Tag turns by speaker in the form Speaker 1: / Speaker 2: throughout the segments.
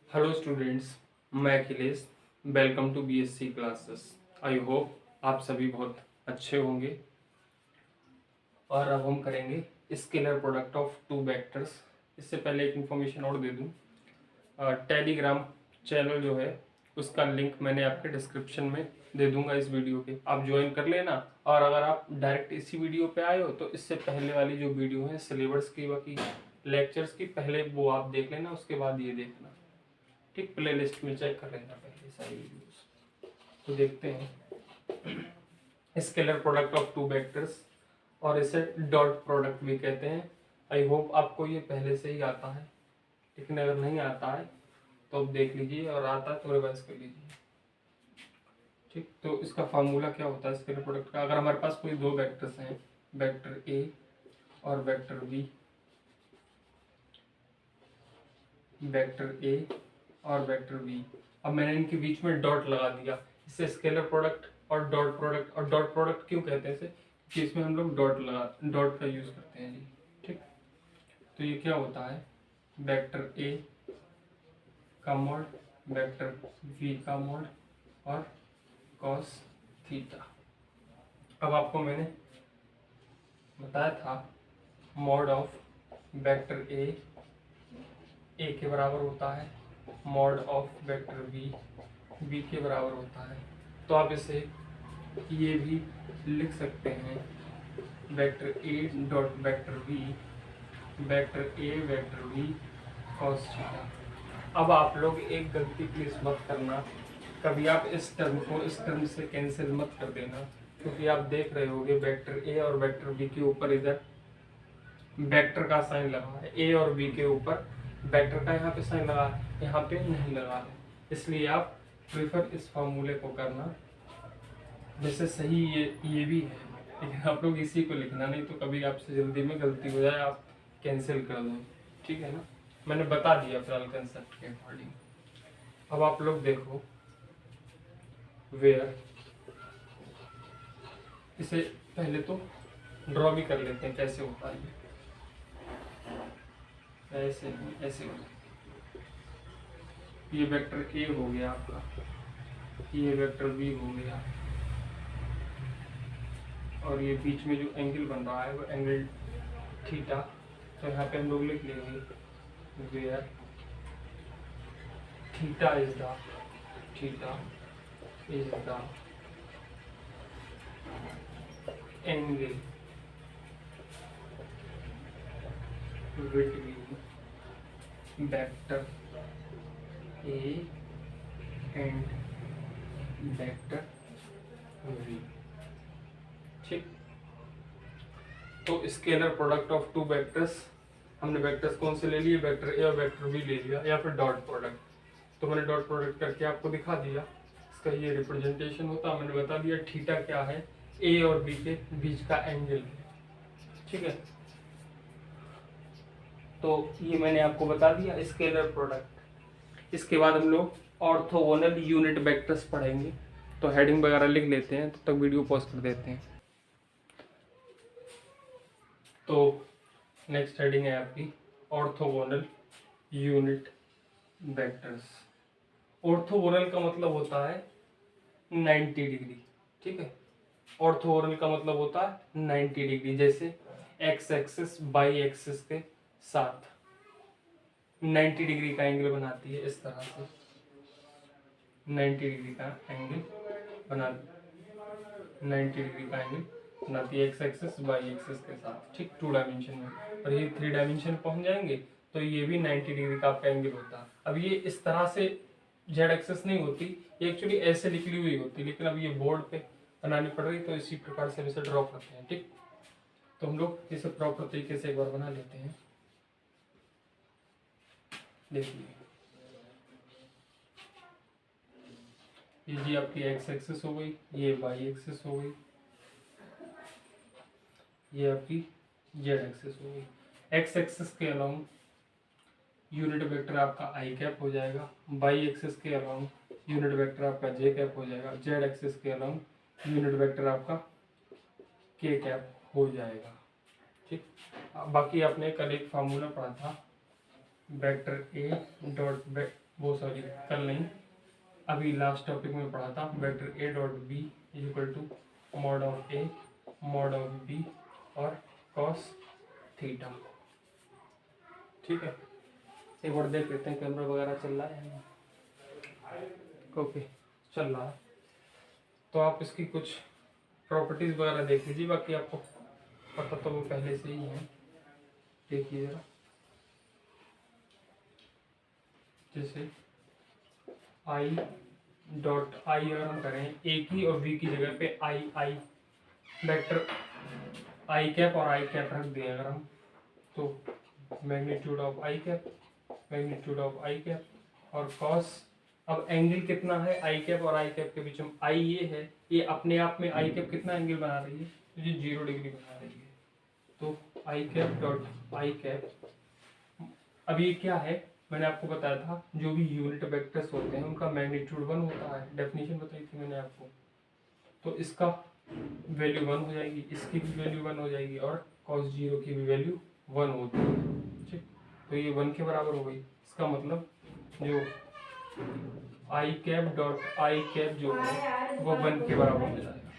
Speaker 1: Hello students, मैं Akhilesh. Welcome to BSc classes. I hope आप सभी बहुत अच्छे होंगे। और अब हम करेंगे scalar product of two vectors. इससे पहले एक इन्फॉर्मेशन और दे दूं। टेलीग्राम चैनल जो है उसका लिंक मैंने आपके डिस्क्रिप्शन में दे दूंगा इस वीडियो के, आप ज्वाइन कर लेना। और अगर आप डायरेक्ट इसी वीडियो पे आए हो तो इससे पहले वाली जो वीडियो है सिलेबस की, बाकी लेक्चर्स की, पहले वो आप देख लेना, उसके बाद ये देखना। ठीक, प्ले लिस्ट में चेक कर लेना पहले सारी वीडियोस। तो देखते हैं scalar product of two vectors, और इसे डॉट प्रोडक्ट भी कहते हैं। आई होप आपको ये पहले से ही आता है, लेकिन अगर नहीं आता है तो आप देख लीजिए, और आता है तो रिवाइज कर लीजिए। ठीक, तो इसका फार्मूला क्या होता है स्केलर प्रोडक्ट का? अगर हमारे पास कोई दो वेक्टर्स हैं, वेक्टर ए और वेक्टर बी, वेक्टर ए और वेक्टर बी, अब मैंने इनके बीच में डॉट लगा दिया, इससे स्केलर प्रोडक्ट और डॉट प्रोडक्ट। और डॉट प्रोडक्ट क्यों कहते हैं इसे? क्योंकि इसमें हम लोग डॉट का यूज करते हैं जी। ठीक, तो ये क्या होता है, वेक्टर ए का मॉड, वेक्टर बी का मॉड और कॉस थीटा। अब आपको मैंने बताया था मॉड ऑफ वेक्टर ए के बराबर होता है, मॉड ऑफ वेक्टर बी के बराबर होता है। तो आप इसे ये भी लिख सकते हैं, vector A dot vector b, vector a vector b cos theta. अब आप लोग एक गलती प्लीज मत करना, कभी आप इस टर्म को इस टर्म से कैंसिल मत कर देना, क्योंकि आप देख रहे होगे वेक्टर ए और वेक्टर बी के ऊपर इधर वेक्टर का साइन लगा है, ए और बी के ऊपर वेक्टर का यहाँ पे साइन लगा है, यहाँ पे नहीं लगा है। इसलिए आप प्रेफर इस फॉर्मूले को करना। वैसे सही ये भी है, लेकिन आप लोग इसी को लिखना, नहीं तो कभी आपसे जल्दी में गलती हो जाए आप कैंसिल कर दो। ठीक है ना, मैंने बता दिया फिलहाल कंसेप्ट के अकॉर्डिंग। अब आप लोग देखो, वेयर, इसे पहले तो ड्रॉ भी कर लेते हैं कैसे होता है। ऐसे ऐसे हो, ये वेक्टर ए हो गया आपका, ये वेक्टर बी हो गया, और ये बीच में जो एंगल बन रहा है वो एंगल थीटा। तो यहाँ पे हम लोग लिख लेंगे where theta is the angle between vector A and vector b. ठीक, तो scalar product of two vectors, हमने वेक्टर्स कौन से ले लिए, वेक्टर ए और वेक्टर बी ले लिया, या फिर डॉट प्रोडक्ट। तो मैंने डॉट प्रोडक्ट करके आपको दिखा दिया, इसका ये रिप्रेजेंटेशन होता, मैंने बता दिया थीटा क्या है, ए और बी के बीच का एंगल है। ठीक है, तो ये मैंने आपको बता दिया स्केलर प्रोडक्ट। इसके बाद हम लोग ऑर्थोगोनल यूनिट वेक्टर्स पढ़ेंगे, तो हेडिंग वगैरह लिख लेते हैं, तब तक वीडियो पॉज कर देते हैं। तो नेक्स्ट हेडिंग है आपकी ऑर्थोगोनल यूनिट वेक्टर्स। ऑर्थोगोनल का मतलब होता है 90 डिग्री। ठीक है, ऑर्थोगोनल का मतलब होता है 90 डिग्री, जैसे एक्स एक्सिस वाई एक्सिस के साथ 90 डिग्री का एंगल बनाती है। इस तरह से 90 डिग्री का एंगल बना 90 डिग्री का एंगल बनाती है एक्स एक्सिस वाई एक्सिस के साथ। ठीक, 2 डायमेंशन में, और ये 3 डायमेंशन पहुंच जाएंगे तो ये भी 90 डिग्री का आपका एंगल होता है। अब ये इस तरह से जेड एक्सिस नहीं होती, ये एक्चुअली ऐसे निकली हुई होती, लेकिन अब ये बोर्ड पे बनानी पड़ रही तो इसी प्रकार से इसे ड्रॉ करते हैं। ठीक, तो हम लोग इसे प्रॉपर तरीके से एक बार बना लेते हैं। देखिए, ये जी आपकी एक्स एक्सिस हो गई, ये वाई एक्सिस हो गई, ये आपकी जेड एक्सिस हो गई। एक्स एक्सिस के अलाउंग यूनिट वेक्टर आपका आई कैप हो जाएगा, वाई एक्सिस के अलाउंग यूनिट वेक्टर आपका जे कैप हो जाएगा, जेड एक्सिस के अलाउंग यूनिट वेक्टर आपका के कैप हो जाएगा। ठीक, बाकी आपने कल एक फार्मूला पढ़ा था, वेक्टर ए डॉट वो सॉरी कल नहीं, अभी लास्ट टॉपिक में पढ़ा था, vector A dot b is equal to mod of a mod of b और कॉस थीटा। ठीक है, एक बार देख लेते हैं कैमरा वगैरह चल रहा है। ओके, चल रहा है। तो आप इसकी कुछ प्रॉपर्टीज वगैरह देख लीजिए, बाकी आपको पता तो वो पहले से ही है। देखिए जरा, जैसे आई डॉट आई अगर हम करें ए की और बी की जगह पे आई वेक्टर आई कैप और आई कैप रख दें अगर हम, तो magnitude of I cap, magnitude of I cap और कॉस। अब एंगल कितना है आई कैप और आई कैप के बीच में, आई ये है, ये अपने आप में आई कैप कितना एंगल बना रही है, तो ये 0 डिग्री बना रही है। तो आई कैप डॉट आई कैप, अब ये क्या है, मैंने आपको बताया था जो भी यूनिट वेक्टर्स होते हैं उनका मैग्नीट्यूड 1 होता है, डेफिनेशन बताई थी मैंने आपको। तो इसका वैल्यू 1 हो जाएगी, इसकी भी वैल्यू 1 हो जाएगी और cos 0 की भी वैल्यू 1 होती है। ठीक, तो ये 1 के बराबर हो गई। इसका मतलब जो आई कैप डॉट आई कैप जो है वो 1 के बराबर हो जाएगा।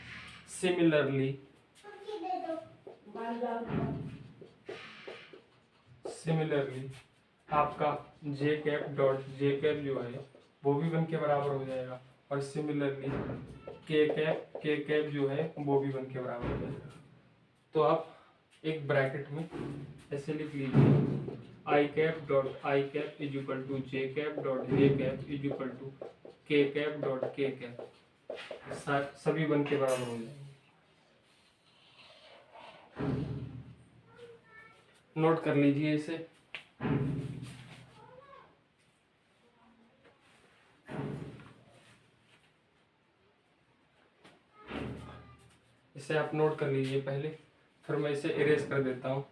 Speaker 1: सिमिलरली आपका जे कैप डॉट जे कैप जो है वो भी 1 के बराबर हो जाएगा और सिमिलरली के कैप जो है वो भी 1 के बराबर हो जाएगा। तो आप एक ब्रैकेट में ऐसे लिख लीजिए, आई cap dot I cap is equal to J cap dot J cap is equal to K cap dot K cap, सभी 1 के बराबर हो जाएंगे। नोट कर लीजिए इसे। इसे आप नोट कर लीजिए पहले, फिर मैं इसे इरेज कर देता हूँ।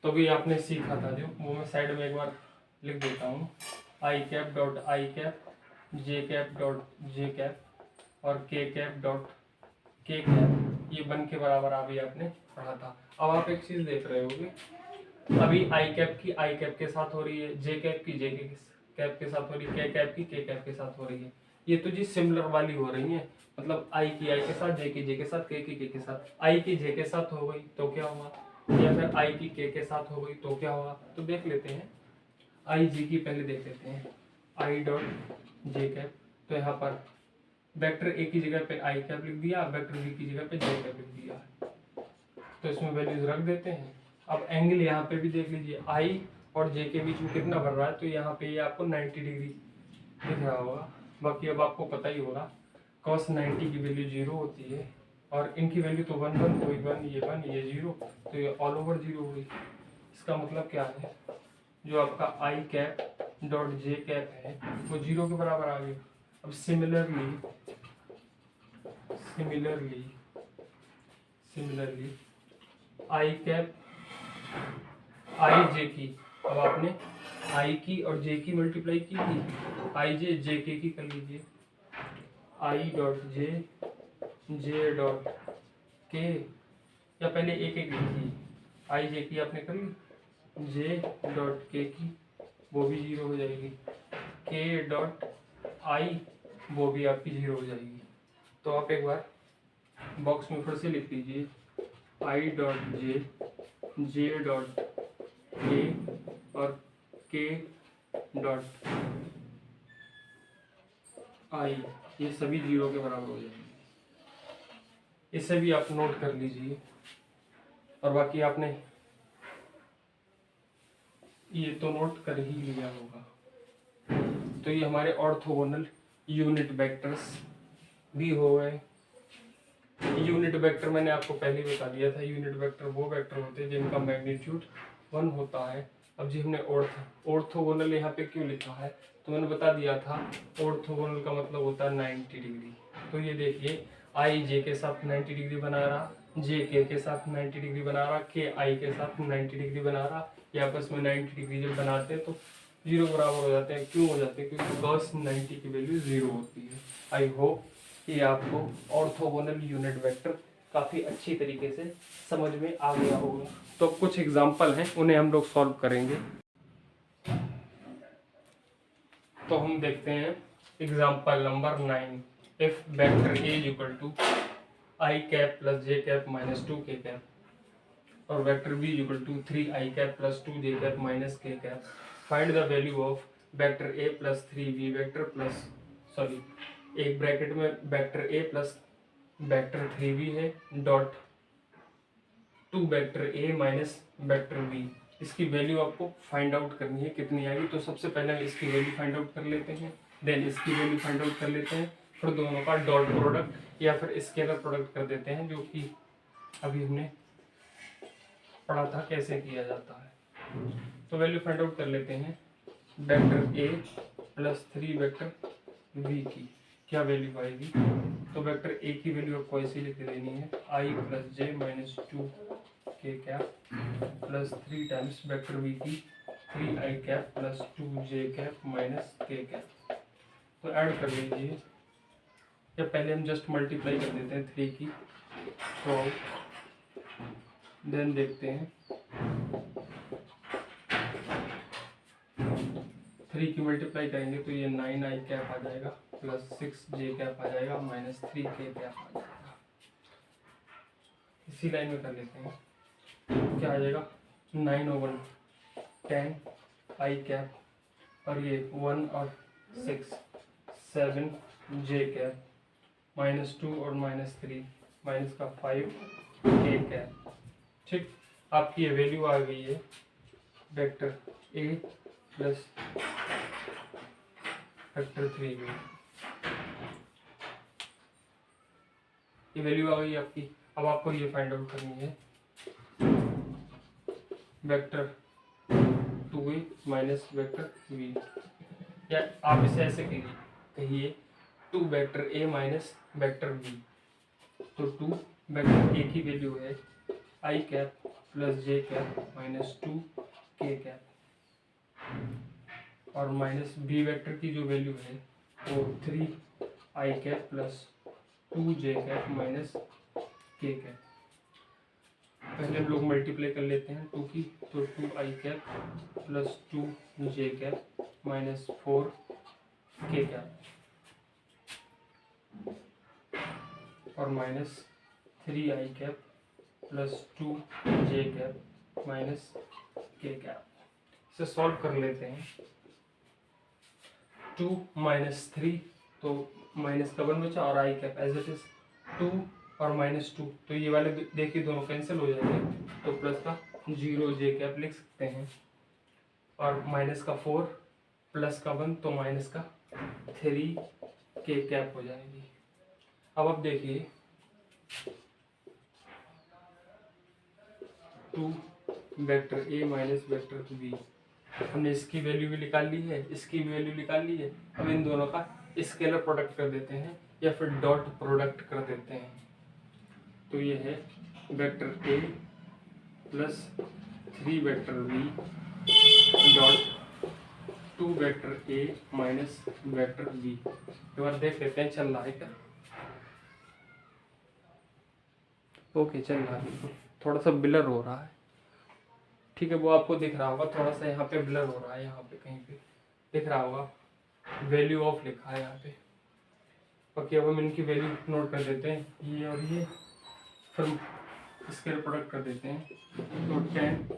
Speaker 1: तो भी आपने सीखा था जो, वो मैं साइड में एक बार लिख देता हूँ, I cap dot I cap, J cap dot J cap और K cap dot K cap, ये 1 के बराबर अभी आपने पढ़ा था। अब आप एक चीज देख रहे होगे, अभी आई कैप की आई कैप के साथ हो रही है, जे कैप की जे कैप के साथ हो रही है, के कैप की के कैप के साथ हो रही है। ये तो जी सिमिलर वाली हो रही है, मतलब आई की आई के साथ, जे की जे के साथ, के की के साथ। आई की जे के साथ हो गई तो क्या हुआ, या फिर आई की के साथ हो गई तो क्या होगा। तो देख लेते हैं, आई जी की पहले देख लेते हैं, आई डॉट जे कैप। तो यहाँ पर वेक्टर ए की जगह पे आई कैप लिख दिया, वेक्टर बी की जगह पे जे कैप लिख दिया, तो इसमें वैल्यूज रख देते हैं। अब एंगल यहाँ पे भी देख लीजिए, आई और जे के बीच में कितना बढ़ रहा है, तो यहाँ पे ये आपको 90 डिग्री दिख रहा होगा। बाकी अब आपको पता ही होगा cos 90 की वैल्यू 0 होती है और इनकी वैल्यू तो 1 1 कोई 1 ये 0, तो ये ऑल ओवर 0 हो गई। इसका मतलब क्या है, जो आपका आई कैप डॉट जे कैप है वो 0 के बराबर आ गया। अब सिमिलरली आई कैप आई जे की, अब आपने आई की और जे की मल्टीप्लाई की थी, आई जे के की कर लीजिए, आई डॉट जे डॉट के, या पहले एक एक लिखिए, आई जे की आपने कर ली, जे डॉट के की वो भी 0 हो जाएगी, के डॉट आई वो भी आपकी 0 हो जाएगी। तो आप एक बार बॉक्स में फिर से लिख लीजिए, आई डॉट जे डॉट के और के डॉट आई, ये सभी 0 के बराबर हो जाएंगे। इसे भी आप नोट कर लीजिए और बाकी आपने ये तो नोट कर ही लिया होगा। तो ये हमारे ऑर्थोगोनल यूनिट वेक्टर्स भी हो गए। यूनिट वेक्टर मैंने आपको पहले बता दिया था, यूनिट वेक्टर वो वेक्टर होते हैं जिनका मैग्नीट्यूड 1 होता है। अब जी हमने ऑर्थोगोनल यहाँ पे क्यों लिखा है, तो मैंने बता दिया था ऑर्थोगोनल का मतलब होता है 90 डिग्री। तो ये देखिए, आई जे के साथ 90 डिग्री बना रहा, जे के साथ 90 डिग्री बना रहा, के आई के साथ 90 डिग्री बना रहा, ये आपस में 90 डिग्री जब बनाते हैं तो 0 बराबर हो जाते हैं। क्यों हो जाते हैं, क्योंकि cos 90 की वैल्यू 0 होती है। आई होप कि आपको ऑर्थोगोनल यूनिट वेक्टर काफ़ी अच्छी तरीके से समझ में आ गया होगा। तो कुछ एग्जाम्पल हैं, उन्हें हम लोग सॉल्व करेंगे। तो हम देखते हैं example number 9। If vector A is equal to I cap plus J cap minus 2 के कैप और vector B is equal to 3 I cap plus 2 J cap minus के cap, find the value of vector A plus 3 B vector plus एक bracket में vector ए plus vector 3b है dot 2 vector ए minus vector B. इसकी value आपको find out करनी है, कितनी आएगी। तो सबसे पहले इसकी वैल्यू फाइंड आउट कर लेते हैं, देन इसकी वैल्यू फाइंड आउट कर लेते हैं, फिर दोनों का डॉट प्रोडक्ट या फिर स्केलर प्रोडक्ट कर देते हैं, जो कि अभी हमने पढ़ा था कैसे किया जाता है। तो वैल्यू फाइंड आउट कर लेते हैं वेक्टर ए प्लस 3 वेक्टर बी की क्या वैल्यू आएगी। तो वेक्टर ए की वैल्यू आपको ऐसे लिख देनी है, आई प्लस जे माइनस 2 के cap plus 3 times vector B की 3 आई कैप प्लस 2 जे कैप माइनस के कैप। तो ऐड कर लीजिए, या पहले हम जस्ट मल्टीप्लाई कर देते हैं 3 की, तो देन देखते हैं 3 की मल्टीप्लाई करेंगे तो ये 9 आई कैप आ जाएगा प्लस 6 जे कैप आ जाएगा माइनस 3 के कैप आ जाएगा। इसी लाइन में कर लेते हैं, क्या आ जाएगा 9/1 10 आई कैप और ये 1 और 6 7 जे कैप माइनस 2 और माइनस 3 माइनस का 5 के कैप। ठीक, आपकी ये वैल्यू आ गई है वेक्टर ए प्लस वेक्टर 3b। ये वैल्यू आ गई आपकी। अब आपको ये फाइंड आउट करनी है vector 2a minus vector b, या आप इसे ऐसे कहिए 2 vector a minus vector b। तो 2 वेक्टर a की वैल्यू है i cap plus J cap minus 2 के कैप, और माइनस बी वेक्टर की जो वैल्यू है वो 3 आई कैप प्लस 2 जे कैप माइनस के कैप। पहले हम लोग मल्टीप्लाई कर लेते हैं 2 की, तो 2 आई कैप प्लस 2 जे कैप माइनस 4 के कैप और माइनस 3 आई कैप प्लस 2 जे कैप माइनस के कैप। इसे सॉल्व कर लेते हैं। 2 माइनस 3 तो माइनस का 1 बचा और आई कैप एज इट इज 2 और माइनस 2, तो ये वाले देखिए दोनों कैंसिल हो जाएंगे, तो प्लस का 0 जे कैप लिख सकते हैं और माइनस का 4 प्लस का 1 तो माइनस का 3 के कैप हो जाएगी। अब आप देखिए 2 वेक्टर ए माइनस वेक्टर बी, हमने इसकी वैल्यू भी निकाल ली है, इसकी भी वैल्यू निकाल ली है। अब इन दोनों का स्केलर प्रोडक्ट कर देते हैं या फिर डॉट प्रोडक्ट कर देते हैं। तो ये है वेक्टर ए plus 3 vector b dot 2 vector ए माइनस वेक्टर बी। एक बार देख लेते हैं चल रहा है क्या। ओके, चल रहा है, थोड़ा सा ब्लर हो रहा है, ठीक है, वो आपको दिख रहा होगा, थोड़ा सा यहाँ पे ब्लर हो रहा है, यहाँ पे कहीं पे दिख रहा होगा वैल्यू ऑफ लिखा है यहाँ पे। ओके, अब हम इनकी वैल्यू नोट कर देते हैं, ये और ये, फिर स्केलर प्रोडक्ट कर देते हैं। तो 10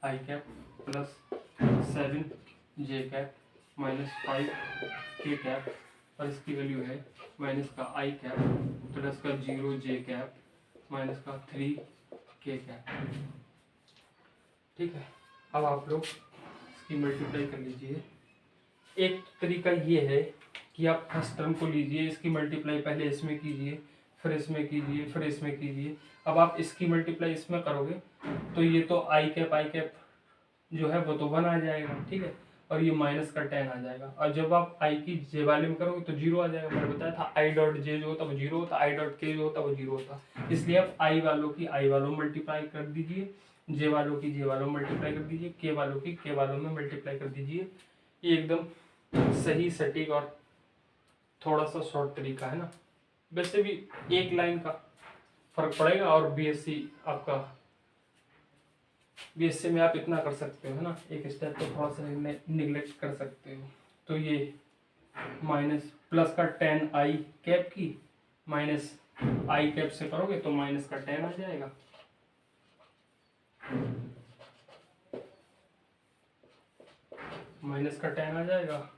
Speaker 1: आई कैप प्लस 7 जे कैप माइनस 5 के कैप और इसकी वैल्यू है माइनस का आई कैप प्लस का 0 जे कैप माइनस का 3 के कैप। ठीक है, अब आप लोग इसकी मल्टीप्लाई कर लीजिए। एक तरीका ये है कि आप फर्स्ट टर्म को लीजिए, इसकी मल्टीप्लाई पहले इसमें कीजिए, फिर इसमें कीजिए, फिर इसमें कीजिए। अब आप इसकी मल्टीप्लाई इसमें करोगे तो ये तो आई कैप जो है वो तो 1 आ जाएगा, ठीक है, और ये माइनस का 10 आ जाएगा। और जब आप आई की जे वाले में करोगे तो 0 आ जाएगा। मैंने बताया था आई डॉट जे जो होता है वो 0 होता, आई डॉट के जो होता है वो 0 होता। इसलिए आप आई वालों की आई वालों में मल्टीप्लाई कर दीजिए, जे वालों की जे वालों में मल्टीप्लाई कर दीजिए, के वालों की के वालों में मल्टीप्लाई कर दीजिए। ये एकदम सही सटीक और थोड़ा सा शॉर्ट तरीका है ना। वैसे भी एक लाइन का फर्क पड़ेगा। और बीएससी आपका, बीएससी में आप इतना कर सकते हो है ना, एक स्टेप तो थोड़ा सा निगलेक्ट कर सकते हो। तो ये माइनस प्लस का 10 आई कैप की माइनस आई कैप से करोगे तो माइनस का 10 आ जाएगा। माइनस का 10 आ जाएगा।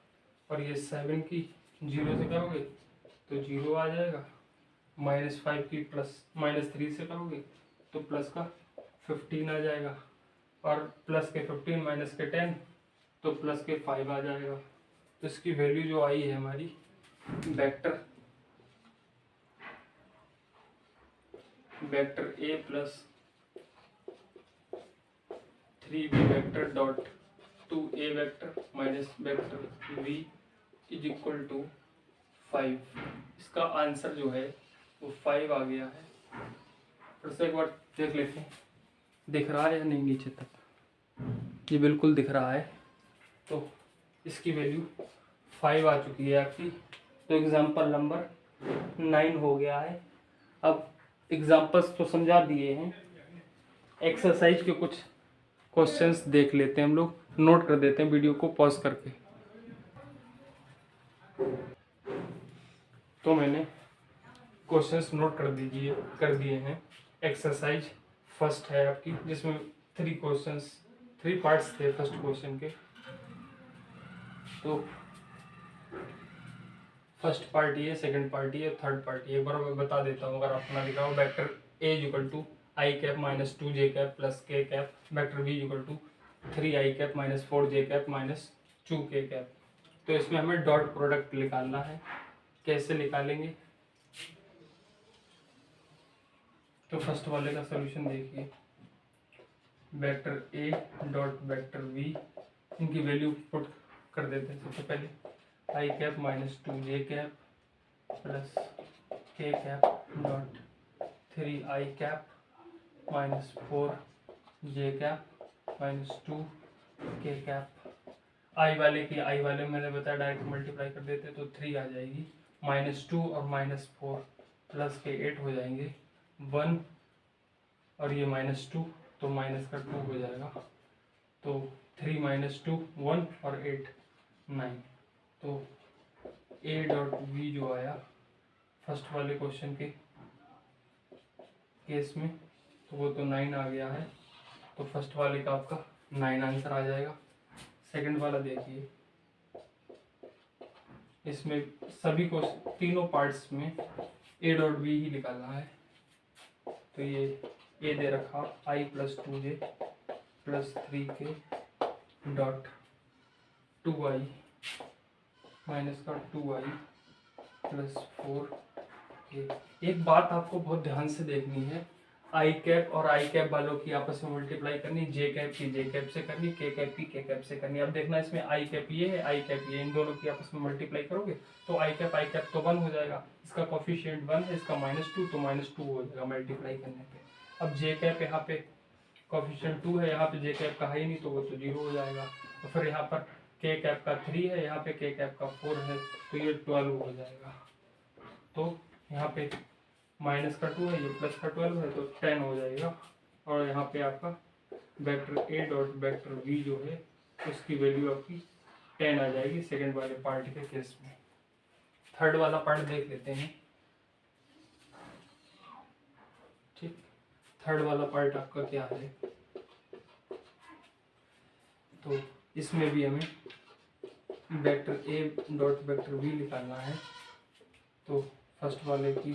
Speaker 1: और ये 7 की 0 से करोगे तो 0 आ जाएगा। -5 की -3 से करोगे तो प्लस का 15 आ जाएगा। और प्लस के 15 माइनस के 10 तो प्लस के 5 आ जाएगा। तो इसकी वैल्यू जो आई है हमारी vector A plus 3b vector dot 2a vector minus vector v is equal to 5। इसका आंसर जो है वो 5 आ गया है। फिर से एक बार देख लेते हैं, दिख रहा है या नहीं नीचे तक? ये बिल्कुल दिख रहा है। तो इसकी वैल्यू 5 आ चुकी है आपकी। तो एग्जाम्पल नंबर 9 हो गया है। अब एग्जाम्पल्स तो समझा दिए हैं, एक्सरसाइज के कुछ क्वेश्चंस देख लेते हैं हम लोग, नोट कर देते हैं वीडियो को पॉज करके। तो मैंने क्वेश्चंस नोट कर दिए हैं। एक्सरसाइज फर्स्ट है आपकी, जिसमें 3 पार्ट्स थे फर्स्ट क्वेश्चन के। तो फर्स्ट पार्ट ये, सेकंड पार्ट ये, थर्ड पार्ट ये। एक बार मैं बता देता हूँ, अगर अपना लिखा हो vector A equal to I cap minus 2j cap plus K cap, vector B equal to 3i cap minus 4j cap minus 2k cap. तो इसमें हमें डॉट प्रोडक्ट निकालना है। कैसे निकालेंगे? तो फर्स्ट वाले का सॉल्यूशन देखिए, वेक्टर ए डॉट वेक्टर बी, इनकी वैल्यू पुट कर देते हैं। सबसे पहले I cap minus 2j cap plus K cap dot 3i cap minus 4j cap minus 2k cap. I वाले मैंने बताया डायरेक्ट मल्टीप्लाई कर देते तो 3 आ जाएगी। -2 और -4 प्लस के 8 हो जाएंगे 1, और ये -2 तो माइनस का 2 हो जाएगा। तो 3 - 2 1 और 8 9। तो ए डॉट वी जो आया फर्स्ट वाले क्वेश्चन के केस में, तो वो तो 9 आ गया है। तो फर्स्ट वाले का आपका 9 आंसर आ जाएगा। सेकंड वाला देखिए, इसमें सभी को तीनों पार्ट्स में ए डॉट बी ही निकालना है। तो ये ए दे रखा I plus 2j plus 3k dot 2i minus का 2i प्लस 4k। एक बात आपको बहुत ध्यान से देखनी है, आई कैप और आई कैप वालों की आपस में मल्टीप्लाई करनी, जे कैप की जे कैप से करनी, के कैप की के कैप से करनी। अब देखना इसमें आई कैप ये है, आई कैप ये, इन दोनों की आपस में मल्टीप्लाई करोगे तो आई कैप तो 1 हो जाएगा, इसका कोफिशिएंट 1 है, इसका -2 तो -2 हो जाएगा मल्टीप्लाई करने पे। अब जे कैप यहाँ पे कोफिशिएंट 2 है, यहाँ पे जे कैप का है ही नहीं तो वो तो 0 हो जाएगा। तो फिर यहाँ पर के कैप का 3 है, यहाँ पे के कैप का 4 है, तो ये 12 हो जाएगा। तो यहाँ पे माइनस का 2 है, ये प्लस का 12 है, तो 10 हो जाएगा। और यहाँ पे आपका वेक्टर ए डॉट वेक्टर वी जो है उसकी वैल्यू आपकी 10 आ जाएगी सेकंड वाले पार्ट के केस में। थर्ड वाला पार्ट देख लेते हैं। ठीक, थर्ड वाला पार्ट आपका क्या है? तो इसमें भी हमें वेक्टर ए डॉट वेक्टर वी निकालना है। तो फर्स्ट वाले की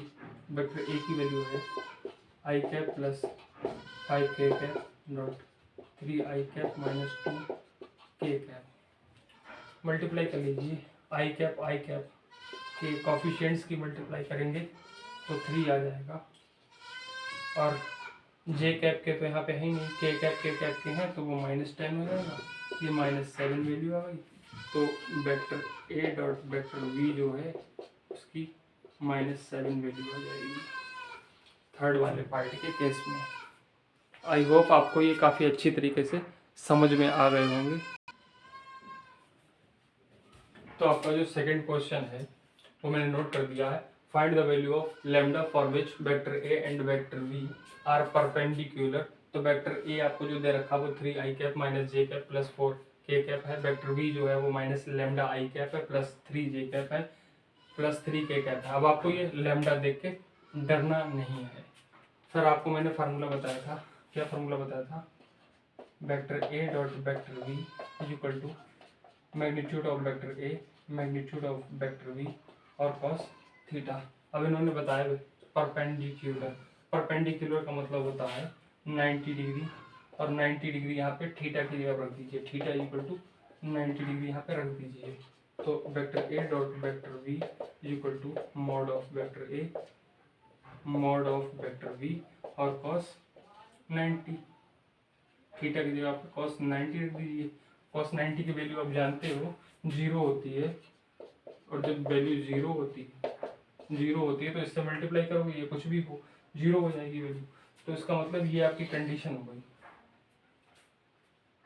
Speaker 1: वेक्टर ए की वैल्यू है i cap plus 5k cap dot 3i cap minus 2k cap. Multiply कर लीजिए, आई कैप के कॉफिशिएंट्स की मल्टीप्लाई करेंगे तो 3 आ जाएगा। और जे कैप के तो यहाँ पे है ही नहीं, के कैप के हैं तो वो -10 हो जाएगा, ये -7 वैल्यू आ गई। तो वेक्टर ए डॉट वेक्टर वी जो है उसकी -7 वैल्यू आ जाएगी थर्ड वाले पार्ट के केस में। आई होप आपको ये काफ़ी अच्छी तरीके से समझ में आ गए होंगे। तो आपका जो सेकंड क्वेश्चन है वो मैंने नोट कर दिया है। Find the value of lambda for which vector A and vector v are perpendicular. तो वेक्टर ए आपको जो दे रखा वो 3 आई cap minus j cap plus 4 k cap है। वेक्टर वी जो है वो माइनस लैम्डा आई कैप है प्लस 3 जे कैप है प्लस 3 के कैप है। अब आपको ये लैम्डा देख के डरना नहीं है। फिर आपको मैंने फार्मूला बताया था, क्या फार्मूला बताया था, vector A dot vector v is equal to magnitude of vector a magnitude of vector v और कॉस थीटा। अब इन्होंने बताया परपेंडिकुलर। परपेंडिकुलर का मतलब होता है 90 डिग्री, और 90 डिग्री यहाँ पे थीटा की जगह रख दीजिए, थीटा इक्वल टू 90 डिग्री यहाँ पे रख दीजिए। तो vector A dot vector v is equal to mod of vector A mod of vector v और कॉस 90, थीटा की जगह पे कॉस 90 रख दीजिए। कॉस 90 की वैल्यू आप जानते हो 0 होती है, और जब वैल्यू 0 होती है तो इससे मल्टीप्लाई करोगे, ये कुछ भी हो 0 हो जाएगी वैल्यू। तो इसका मतलब ये आपकी कंडीशन हो गई,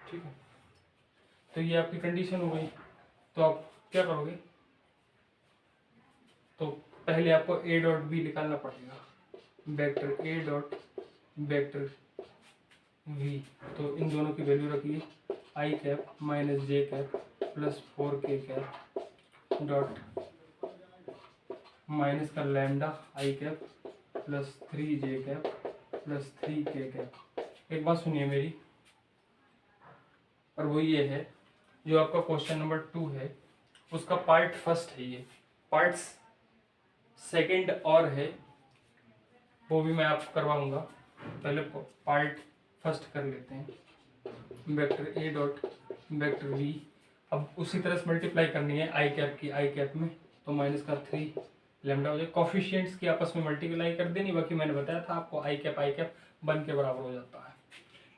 Speaker 1: ठीक है। तो ये आपकी कंडीशन हो गई, तो आप क्या करोगे, तो पहले आपको ए डॉट बी निकालना पड़ेगा, वेक्टर ए डॉट वेक्टर वी। तो इन दोनों की वैल्यू रखिए, i cap minus j cap plus 4 k cap dot minus का lambda i cap plus 3 j cap plus 3 k cap. एक बात सुनिए मेरी, और वो ये है जो आपका क्वेश्चन नंबर 2 है उसका पार्ट फर्स्ट है, ये पार्ट सेकंड और है, वो भी मैं आपको करवाऊंगा। पहले पार्ट फर्स्ट कर लेते हैं, वेक्टर ए डॉट वेक्टर वी। अब उसी तरह से मल्टीप्लाई करनी है आई कैप की आई कैप में, तो माइनस का 3 लैम्डा हो जाए, कॉफिशिएंट्स की आपस में मल्टीप्लाई कर देनी। बाकी मैंने बताया था आपको आई कैप 1 के बराबर हो जाता है।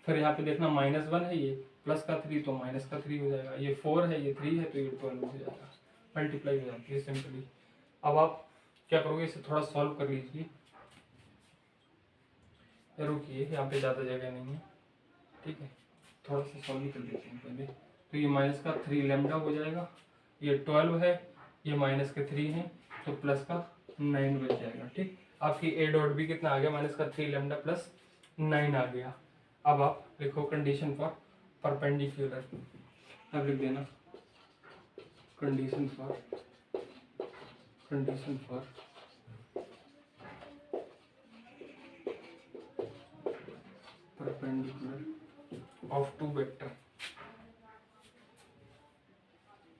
Speaker 1: फिर यहाँ पे देखना -1 है, ये प्लस का 3 तो माइनस का 3 हो जाएगा, ये 4 है ये 3 है तो ये 12 हो जाएगा, मल्टीप्लाई हो जाती है सिंपली। अब आप क्या करोगे, इसे थोड़ा सॉल्व कर लीजिए, रुकिए यहाँ पे ज़्यादा जगह नहीं है, ठीक है, थोड़ा सा सॉल्व कर देते हैं पहले। तो ये माइनस का 3 लैम्डा हो जाएगा, ये 12 है, ये माइनस के 3 है, तो प्लस का 9 बच जाएगा, ठीक। आपकी ए डॉट बी कितना आ गया, माइनस का 3 लैम्डा प्लस 9 आ गया। अब आप लिखो कंडीशन फॉर परपेंडिकुलर, अब लिख देना condition for perpendicular of 2 vector,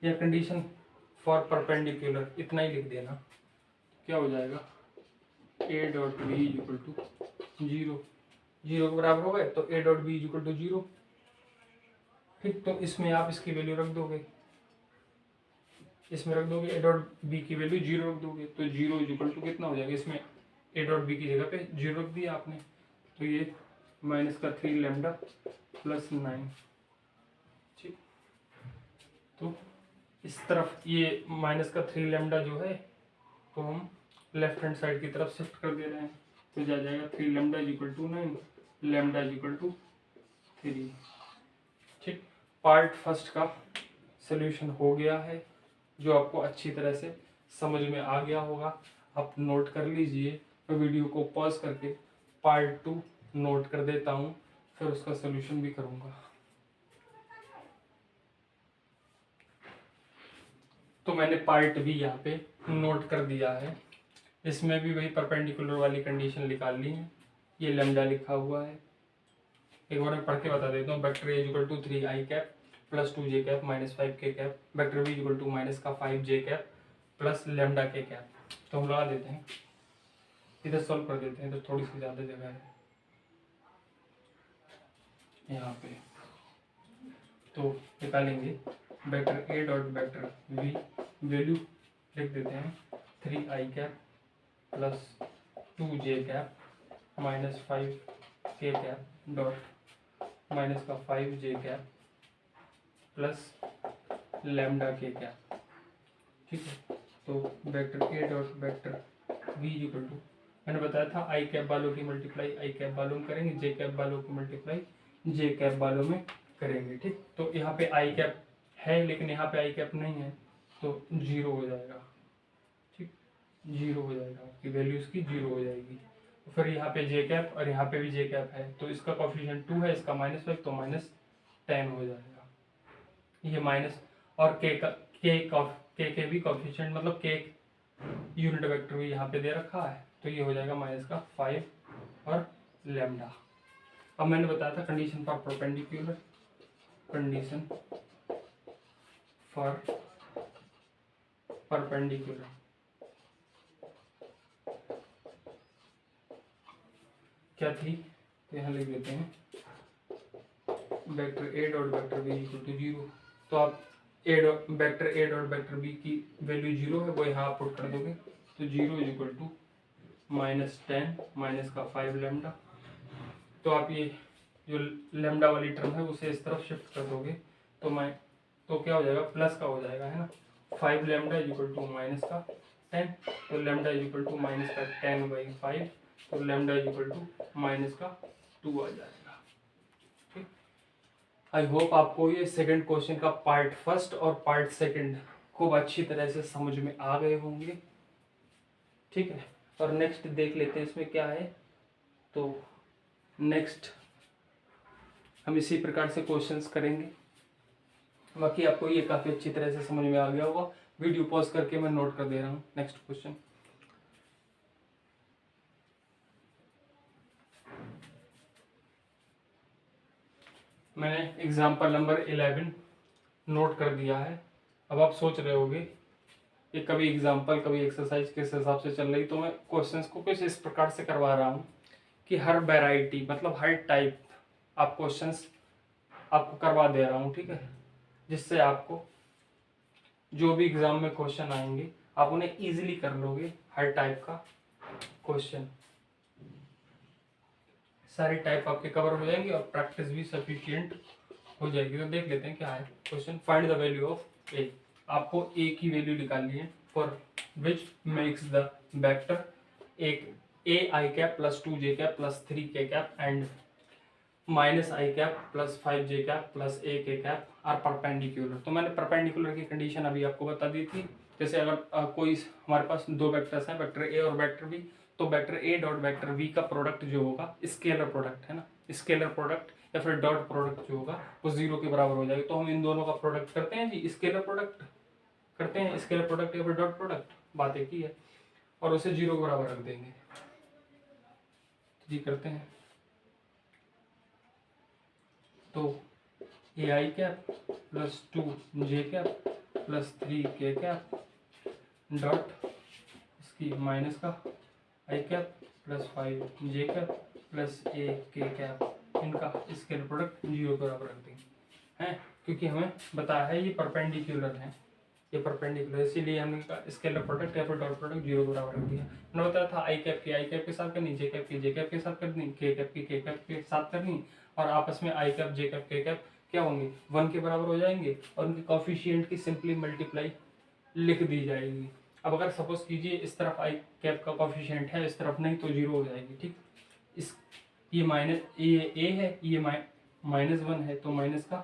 Speaker 1: या कंडीशन फॉर परपेंडिकुलर इतना ही लिख देना। क्या हो जाएगा, A dot B equal to 0 के बराबर हो गए, तो A dot B equal to 0, ठीक। तो इसमें आप इसकी वैल्यू रख दोगे, इसमें रख दोगे ए डॉट बी की वैल्यू 0 रख दोगे, तो 0 इक्वल टू कितना हो जाएगा, इसमें ए डॉट बी की जगह पे 0 रख दिया आपने, तो ये माइनस का 3 लैम्डा प्लस 9, ठीक। तो इस तरफ ये माइनस का 3 लैम्डा जो है तो हम लेफ्ट हैंड साइड की तरफ शिफ्ट कर दे रहे हैं, तो जा जाएगा 3 lambda equal to 9 lambda equal to 3, ठीक। पार्ट फर्स्ट का सॉल्यूशन हो गया है, जो आपको अच्छी तरह से समझ में आ गया होगा। आप नोट कर लीजिए, मैं वीडियो को पॉज करके पार्ट 2 नोट कर देता हूँ, फिर उसका सॉल्यूशन भी करूँगा। तो मैंने पार्ट भी यहाँ पे नोट कर दिया है, इसमें भी वही परपेंडिकुलर वाली कंडीशन निकाल ली है, ये लैम्डा लिखा हुआ है। एक बार मैं पढ़ के बता देता हूँ, vector A equal to 3 I cap plus 2 J cap minus 5 K cap, vector B equal to minus का 5 जे cap plus lambda K cap. तो हम लगा देते हैं, इधर सॉल्व कर देते हैं, तो थोड़ी सी ज़्यादा जगह है यहाँ पे। तो निकालेंगे वेक्टर ए डॉट वेक्टर वी, वैल्यू लिख देते हैं 3 आई कैप प्लस 2 जे cap minus 5 K cap dot minus का 5 जे cap plus lambda K cap, ठीक है। तो vector A dot vector V equal to, मैंने बताया था आई कैप वालों की मल्टीप्लाई आई कैप वालों में करेंगे, जे कैप वालों की मल्टीप्लाई जे कैप वालों में करेंगे, ठीक। तो यहाँ पे आई कैप है लेकिन यहाँ पे आई कैप नहीं है, तो 0 हो जाएगा, ठीक। जीरो हो जाएगा, आपकी वैल्यू इसकी जीरो हो जाएगी। तो फिर यहाँ पे जे कैप और यहाँ पे भी जे कैप है, तो इसका कॉफिशिएंट 2 है, इसका -5, तो -10 हो जाएगा। ये माइनस, और के भी कॉफिशिएंट मतलब के यूनिट वेक्टर भी यहाँ पे दे रखा है, तो ये हो जाएगा -5 और लैम्डा। अब मैंने बताया था condition for perpendicular, condition for perpendicular क्या थी, तो यहाँ लिख देते हैं vector A dot vector B equal to 0। तो आप वेक्टर ए डॉट वेक्टर बी की वैल्यू 0 है, वो यहाँ आप पुट कर दोगे, तो 0 इज इक्वल टू -10 माइनस का 5 लैम्डा। तो आप ये जो लैम्डा वाली टर्म है उसे इस तरफ शिफ्ट कर दोगे, तो क्या हो जाएगा, प्लस का हो जाएगा, है ना। 5 lambda is equal to minus का 10, तो lambda is equal to minus का 10/5, तो lambda is equal to minus का 2 आ जाएगा। ठीक, आई होप आपको ये सेकंड क्वेश्चन का पार्ट फर्स्ट और पार्ट सेकंड खूब अच्छी तरह से समझ में आ गए होंगे। ठीक है, और नेक्स्ट देख लेते हैं इसमें क्या है। तो नेक्स्ट हम इसी प्रकार से क्वेश्चंस करेंगे। बाकी आपको ये काफ़ी अच्छी तरह से समझ में आ गया होगा। वीडियो पॉज करके मैं नोट कर दे रहा हूँ। नेक्स्ट क्वेश्चन, मैंने एग्जाम्पल नंबर 11 नोट कर दिया है। अब आप सोच रहे होगे कि कभी एग्जाम्पल कभी एक्सरसाइज किस हिसाब से चल रही, तो मैं क्वेश्चंस को कुछ इस प्रकार से करवा रहा हूँ कि हर वैरायटी मतलब हर टाइप आप क्वेश्चंस आपको करवा दे रहा हूँ। ठीक है, जिससे आपको जो भी एग्जाम में क्वेश्चन आएंगे आप उन्हें इजीली कर लोगे। हर टाइप का क्वेश्चन, सारे टाइप आपके कवर हो जाएंगे और प्रैक्टिस भी सफिशिएंट हो जाएगी। तो देख लेते हैं क्या है question. Find the value of a. आपको ए की वैल्यू निकालनी है for which makes the vector एक a i cap plus 2 J cap plus 3 k cap and minus i cap plus 5 J cap plus a k cap are perpendicular. तो मैंने perpendicular की condition अभी आपको बता दी थी। जैसे अगर कोई हमारे पास दो वेक्टर्स हैं, वेक्टर ए और वेक्टर बी, तो वेक्टर ए डॉट वेक्टर बी का प्रोडक्ट जो होगा स्केलर प्रोडक्ट, है ना, स्केलर प्रोडक्ट या फिर डॉट प्रोडक्ट जो होगा वो 0 के बराबर हो जाएगा। तो हम इन दोनों का प्रोडक्ट करते हैं जी, स्केलर प्रोडक्ट करते हैं, स्केलर प्रोडक्ट या फिर डॉट प्रोडक्ट, बात एक ही है, और उसे 0 के बराबर रख देंगे। जी करते हैं, तो ए i cap plus 2 J cap plus 3 k cap dot इसकी माइनस का आई cap plus 5 J cap plus a k cap, इनका स्केलर प्रोडक्ट 0 के बराबर रख देंगे, हैं, क्योंकि हमें बताया है ये परपेंडिकुलर है, ये परपेंडिकुलर, इसीलिए हमने स्केलर प्रोडक्ट या फिर डॉट प्रोडक्ट 0 के बराबर रख दिया। मैंने बताया था आई कैप की आई कैप के साथ करनी, जे कैप की जे कैप के साथ करनी, के कैप की के कैप के साथ करनी, और आपस में आई कैप जे कैप के कैप क्या होंगे, 1 के बराबर हो जाएंगे, और उनके कॉफिशिएंट की सिंपली मल्टीप्लाई लिख दी जाएगी। अब अगर सपोज कीजिए इस तरफ आई कैप का कॉफिशिएंट है, इस तरफ नहीं, तो 0 हो जाएगी। ठीक, इस ये माइनस ये ए है, ये -1 है, तो माइनस का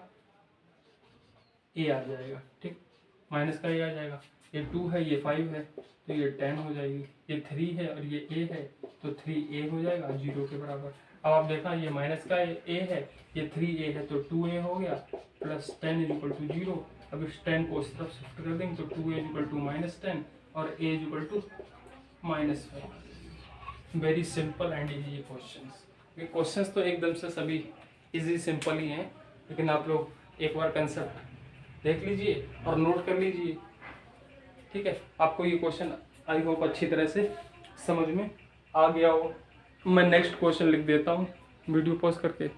Speaker 1: ए आ जाएगा। ठीक, माइनस का ए आ जाएगा। ये 2 है, ये 5 है, तो ये 10 हो जाएगी। ये 3 है और ये ए है, तो 3a हो जाएगा 0 के बराबर। अब आप देखा ये माइनस का ए है, ये 3a है, तो 2a हो गया प्लस 10 इज इक्वल टू 0। अब इस 10 को इस तरफ शिफ्ट कर देंगे, तो 2a इज इक्वल टू -10 और a is equal to -5। Very simple and easy questions. ये क्वेश्चंस तो एकदम से सभी इजी सिंपल ही हैं, लेकिन आप लोग एक बार कंसेप्ट देख लीजिए और नोट कर लीजिए। ठीक है, आपको ये क्वेश्चन आई होप अच्छी तरह से समझ में आ गया हो। मैं नेक्स्ट क्वेश्चन लिख देता हूँ वीडियो पॉज करके।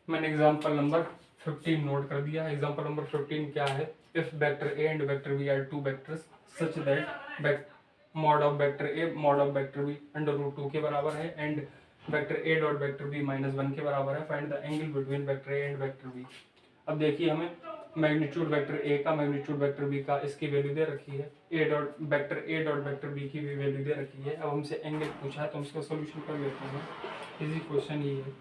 Speaker 1: मैंने एग्जांपल नंबर 15 नोट कर दिया है। एग्जांपल नंबर 15 क्या है, if vector A and vector B are two vectors such that mod of vector A mod of vector B √2 के बराबर है and vector A dot vector B -1 के बराबर है, find the angle between vector A and vector B. अब देखिए हमें magnitude vector A का मैग्नीट्यूड वेक्टर बी का इसकी वैल्यू दे रखी है, वेक्टर ए डॉट वेक्टर बी की भी वैल्यू दे रखी है। अब हमसे एंगल पूछा है तो हम इसका सोल्यूशन कर लेते हैं। इजी क्वेश्चन ही है,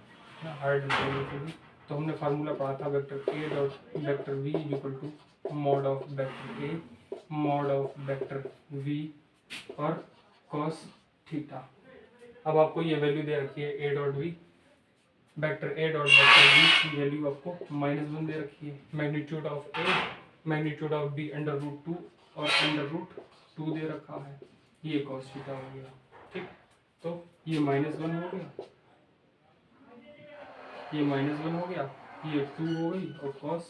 Speaker 1: हार्ड नहीं। तो हमने फार्मूला पढ़ा था vector A dot vector B equal to mod of vector A mod of vector v और cos थीटा। अब आपको ये वैल्यू दे रखी है a dot v, vector a dot vector v की वैल्यू आपको -1 दे रखी है। Magnitude of a, magnitude of b √2 और √2 दे रखा है। ये cos थीटा हो गया, ठीक। तो ये -1 हो गया, ये -1 हो गया, ये 2 हो गई और cos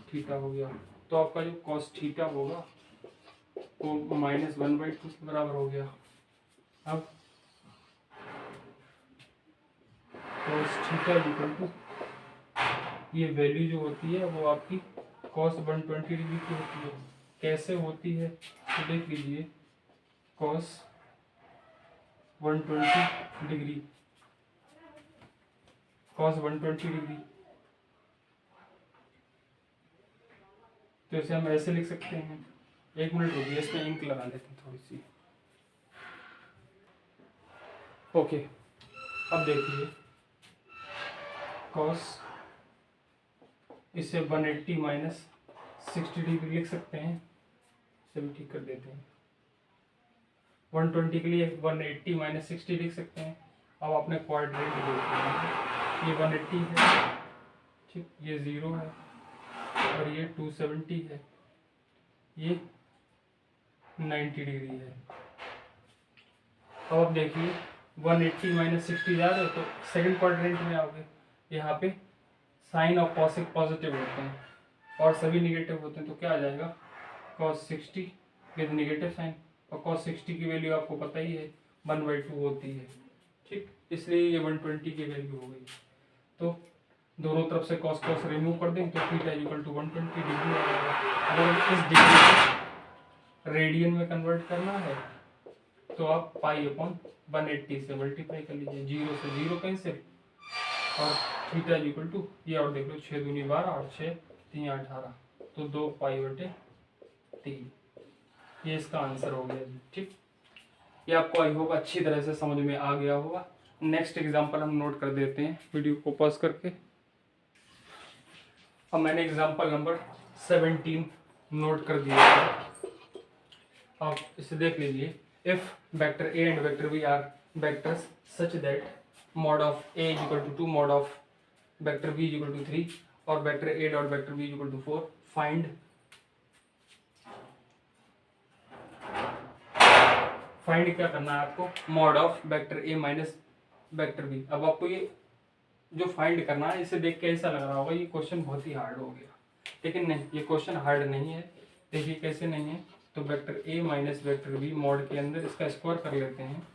Speaker 1: थीटा हो गया। तो आपका जो cos थीटा होगा वो -1/2 के बराबर हो गया। अब cos थीटा इक्वल टू ये वैल्यू जो होती है वो आपकी cos 120 डिग्री की होती है। कैसे होती है तो देख लीजिए, cos 120 डिग्री, cos 120 डिग्री, तो इसे हम ऐसे लिख सकते हैं। एक मिनट रुकिए, इसमें इंक लगा लेते हैं थोड़ी सी। ओके, अब देखिए cos, इसे 180 माइनस 60 डिग्री लिख सकते हैं। इसे भी ठीक कर देते हैं। 120 के लिए 180 माइनस 60 लिख सकते हैं। अब आपने क्वाड्रेंट देखते हैं, ये 180 है, ठीक, ये 0 है और ये 270 है, ये 90 डिग्री है। अब आप देखिए 180 माइनस 60 जा रहे हो तो सेकंड क्वाड्रेंट में आओगे। यहाँ पे साइन और कॉसिक पॉजिटिव होते हैं और सभी निगेटिव होते हैं, तो क्या आ जाएगा cos 60 विद निगेटिव साइन, और cos 60 की वैल्यू आपको पता ही है 1/2 होती है, ठीक। इसलिए ये 120 की वैल्यू हो गई। तो दोनों तरफ से cos cos रिमूव कर दें तो थीटा इक्वल टू 120 डिग्री आ जाएगा। अगर इस डिग्री को रेडियन में कन्वर्ट करना है तो आप पाई/180 से मल्टीप्लाई कर लीजिए, 0 से 0 कैंसिल और थीटा इक्वल टू ये, और देख लो 6 दूनी 12 और 6 3 18, तो 2 पाई/3। ये इसका आंसर हो गया जी, ठीक। ये आपको आई होप अच्छी तरह से समझ में आ गया होगा। नेक्स्ट एग्जांपल हम नोट कर देते हैं वीडियो को पॉज करके। अब मैंने एग्जांपल नंबर 17 नोट कर दिया है, आप इसे देख लीजिए। If vector A and vector B are vectors such that mod of a is equal to 2, mod of vector b is equal to 3 और vector a dot vector b is equal to 4, find क्या करना है आपको, mod of vector a minus vector b। अब आपको ये जो find करना है, इसे देख के ऐसा लग रहा होगा ये क्वेश्चन बहुत ही हार्ड हो गया, लेकिन नहीं, ये क्वेश्चन हार्ड नहीं है। देखिए कैसे नहीं है, तो vector a minus vector b mod के अंदर इसका स्क्वायर कर लेते हैं।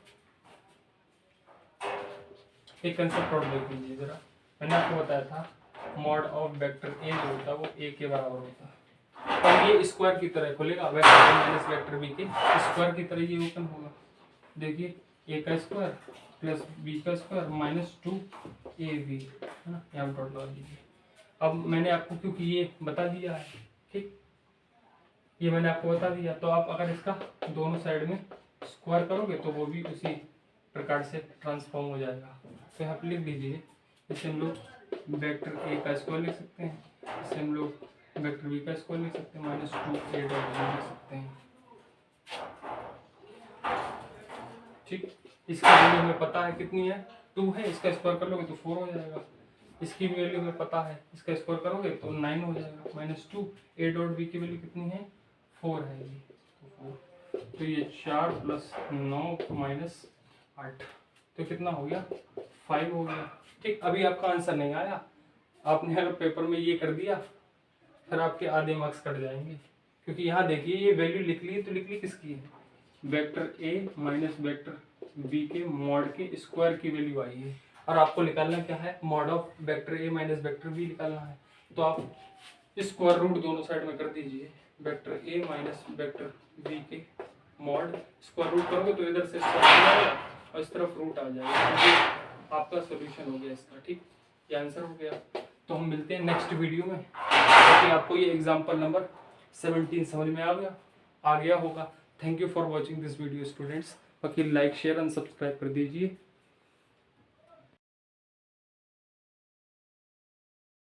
Speaker 1: एक कंसेप्ट और देख लीजिए जरा, मैंने आपको बताया था मॉड ऑफ वेक्टर ए जो होता है वो ए के बराबर होता है, और ये स्क्वायर की तरह खुलेगा, वेक्टर ए माइनस वेक्टर बी के स्क्वायर की तरह ये ओपन होगा। देखिए ए का स्क्वायर प्लस बी का स्क्वायर माइनस 2ab, है ना, यहाँ डॉट लगा दीजिए। अब मैंने आपको क्योंकि ये बता दिया है, ठीक, ये मैंने आपको बता दिया, तो आप अगर इसका दोनों साइड में स्क्वायर करोगे तो वो भी उसी प्रकार से ट्रांसफॉर्म हो जाएगा। तो यहाँ पे लिख दीजिए, इसे हम लोग वेक्टर ए का स्क्वायर लिख सकते हैं, इसे हम लोग वेक्टर बी का स्क्वायर लिख सकते हैं, -2a डॉट बी लिख सकते हैं, ठीक। इसकी वैल्यू हमें पता है कितनी है, 2 है, इसका स्क्वायर कर लोगे तो 4 हो जाएगा। इसकी वैल्यू हमें पता है, इसका स्क्वायर करोगे तो 9 हो जाएगा, -2a डॉट बी की वैल्यू कितनी है, 4 है ये, तो ये 4 + 9 - 8, तो कितना हो गया, 5 हो गया, ठीक। अभी आपका आंसर नहीं आया, आपने अगर पेपर में ये कर दिया फिर आपके आधे मार्क्स कट जाएंगे, क्योंकि यहाँ देखिए ये वैल्यू लिख ली, तो लिख ली किसकी है, वेक्टर ए माइनस वेक्टर बी के मॉड के स्क्वायर की वैल्यू आई है, और आपको निकालना क्या है, mod of vector A minus vector B निकालना है। तो आप स्क्वायर रूट दोनों साइड में कर दीजिए, वेक्टर ए माइनस वेक्टर बी के मॉड स्क्वायर रूट करोगे तो इधर से स्क्वायर आ जाएगा और इस तरफ रूट आ जाएगा, आपका सोल्यूशन हो गया इसका, ठीक, ये आंसर हो गया। तो हम मिलते हैं नेक्स्ट वीडियो में, ताकि आपको ये एग्जांपल नंबर 17 समझ में आ गया होगा। Thank you for watching this video students. बाकी लाइक शेयर एंड सब्सक्राइब कर दीजिए।